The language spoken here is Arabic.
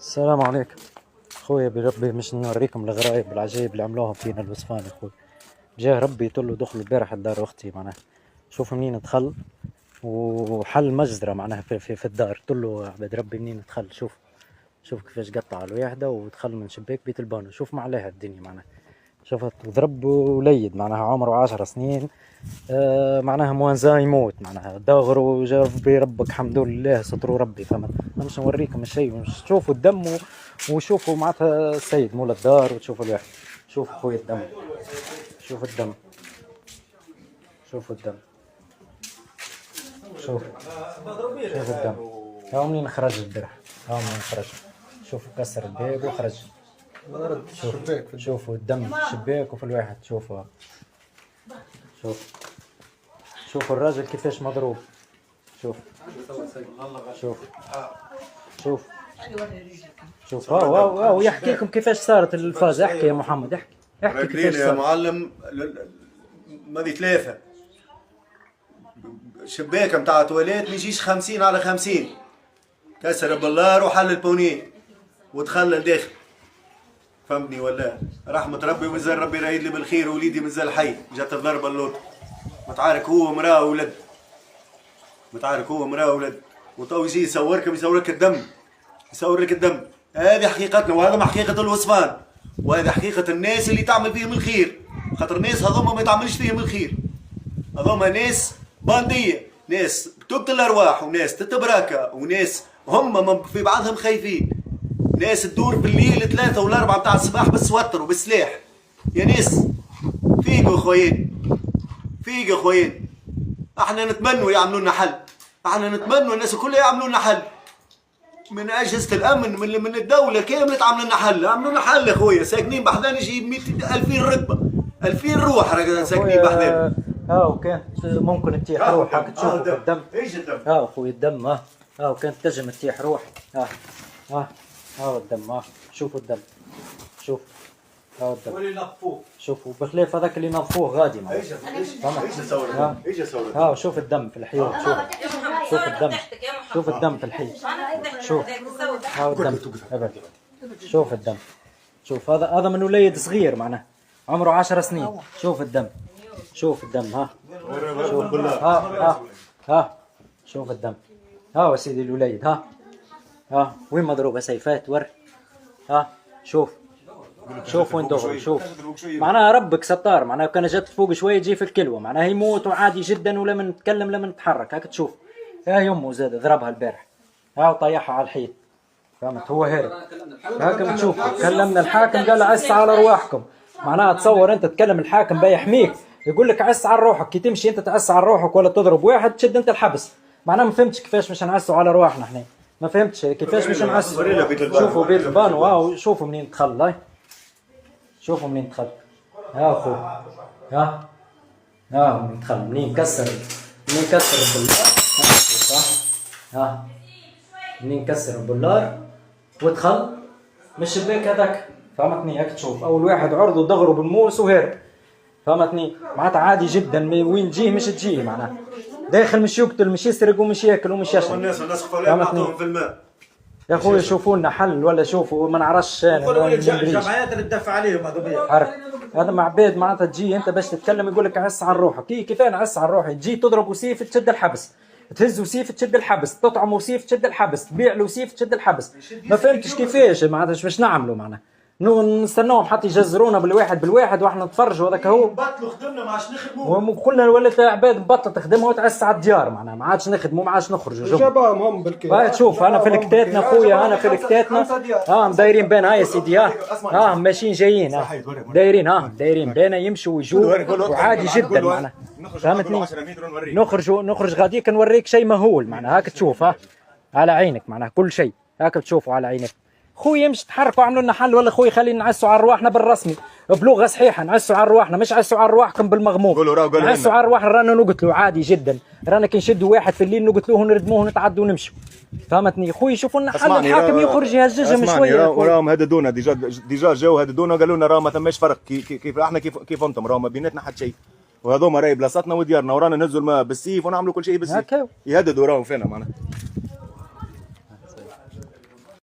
السلام عليكم خويا، بربي مش نوريكم الغرايب العجائب اللي عملوها فينا الوصفان. خويا جاه ربي يطلوا دخل البارح لدار اختي معناها، شوف منين دخل وحل مجزرة معناها في الدار. طلوا عباد ربي منين دخل، شوف كيفاش قطع الواحدة ودخل من شباك بيت البانو. شوف ما عليها الدنيا معناها، شوفت ضرب وليد معناها عمره 10 سنين. معناها موانزا يموت معناها داغر وجا بربك الحمد لله ستروا ربي. فما مش نوريكم الشيء، تشوفوا الدم وشوفوا معناتها السيد مول الدار وتشوفوا الواحد. شوف خويا الدم، شوف الدم، شوفوا الدم، شوف الدم. هاو منين خرج البارح، هاو منين خرج. شوفوا كسر الباب وخرج. شوفوا الدم في الشباك وفي الواحد. شوفوا شوفوا الراجل كيفاش مضروب. شوف واو يحكي لكم كيفاش صارت الفازة. احكي يا محمد، احكي كيفاش يا معلم. ماذي ثلاثة شباكة متاع تواليت ما يجيش 50 على 50. كسر بالله وحل البونيه ودخل لداخل. فهمتني ولا؟ رحمة ربي ومازال ربي رايد لي بالخير، وليدي مازال حي. جات الضربة اللوط متعارك هو ومراه وولد، متعارك هو ومراه وولد، وتو يجي يصورك الدم، يصور لك الدم. هذه حقيقتنا، وهذا ما حقيقة الوصفان، وهذه حقيقة الناس اللي تعمل فيهم الخير. خاطر الناس هذوما ما يتعملش فيهم الخير، هذوما ناس باندية، ناس تقتل الأرواح، وناس تتبراكى، وناس هم في بعضهم خايفين، ناس تدور بالليل 3 ولا 4 متاع الصباح بالسوتر وبالسلاح. يا ناس فيقوا خويين، فيقوا خويين. احنا نتمنوا يعملوا لنا حل، احنا نتمنوا الناس كلها يعملوا لنا حل، من اجهزه الامن من الدوله كامله تعمل لنا حل. عملوا لنا حل يا خويا. ساكنين بحذان يجي 2000 ركبه، 2000 روح راك ساكنين بحذان. وكانت ممكن تتيح روح. هاك تشوفوا الدم. ايش الدم؟ خويا الدم. وكانت تنجم تتيح روح. الدم. شوفوا الدم، شوف الدم. واللي نظفوه شوفوا بخلاف هذاك اللي نظفوه غادي. ايش صور؟ شوف الدم في الحيوط. شوف الدم، شوف الدم في الحي. شوف الدم. شوف الدم. شوف هذا من وليد صغير معناه عمره 10 سنين. شوف الدم، شوف الدم. شوف الدم. يا سيدي الوليد. وين مضروبه سيفات ور. شوف وين دغري. شوف معناها ربك ستار. معناها كان جت فوق شويه تجي في الكلوه معناها يموت عادي جدا، ولا من نتكلم لا من نتحرك. هاك تشوف. يمه زاد ضربها البارح وطيحها على الحيط. فهمت؟ هو هارب. هاكم تشوف. كلمنا الحاكم قال عس على رواحكم. معناها تصور انت تكلم الحاكم بيحميك، يقول لك عس على روحك. كي تمشي انت تعس على روحك ولا تضرب واحد تشد انت الحبس. معناها ما فهمتش كيفاش مش نعسوا على رواحنا احنا. ما فهمتش كيفاش مش نعسوا. شوفوا بيت البانو. شوفوا منين دخل. شوفوا منين دخل. اخو منين دخل، منين كسر البلار. منين كسر البلار ودخل من الشباك هذاك. فهمتني؟ هاك تشوف اول واحد عرضه ضغره بالموس وهرب. فهمتني؟ معناتها عادي جدا. وين تجيه مش تجيه معناها داخل مش يقتل مش يسرق ومش ياكل ومش يشرب. الناس خفوا في الماء. يا خويا شوفوا لنا حل، ولا شوفوا ما نعرفش انا. الجمعيات اللي تدافع عليهم هذا مع عباد معناتها تجي انت باش تتكلم يقول لك عس على روحك. كيف انا عس على روحي؟ تجي تضرب وسيف تشد الحبس، تهز وسيف تشد الحبس، تطعم وسيف تشد الحبس، تبيع له وسيف تشد الحبس. ما فهمتش كيفاش معناتها باش نعملوا معناها نستناهم حتى يجزرونا بالواحد واحنا نتفرجوا. هذاك هو بطلوا خدمنا ما عادش نخدموا. وكلنا ولات عباد مبطله تخدمها وتعس على الديار معناها ما عادش نخدموا ما عادش نخرجوا. شباب هم بالكي. تشوف انا في الكتاتنا خويا، انا في الكتاتنا مدايرين بين. يا سيدي ماشيين جايين دايرين بين يمشوا ويجوا وعادي جدا معناها. فهمتني؟ نخرج غاديك نوريك شيء مهول معناها. هاك تشوف على عينك معناها كل شيء هاك تشوفوا على عينك. خويا مش تحركوا عملوا لنا حل، ولا خويا خلينا نعسوا على رواحنا بالرسمي بلغه صحيحه. نعسوا على رواحنا مش عسوا على رواحكم بالمغموم. نعسوا على رواحنا رانا نقتلوا عادي جدا. رانا كي نشدوا واحد في الليل نقتلوه ونردموه ونتعدوا ونمشوا. فهمتني خويا؟ شوفوا لنا حل. الحاكم يخرج يهزجهم شويه. راهم هددونا ديجا جاو هددونا وقالوا لنا راه ما ثماش فرق كيف احنا كيف انتم. راه ما بيناتنا حتى شيء، وهذوما راهي بلاصتنا وديارنا، ورانا ننزلوا الماء بالسيف ونعملوا كل شيء بالسيف. يهددوا راهم فينا معناها.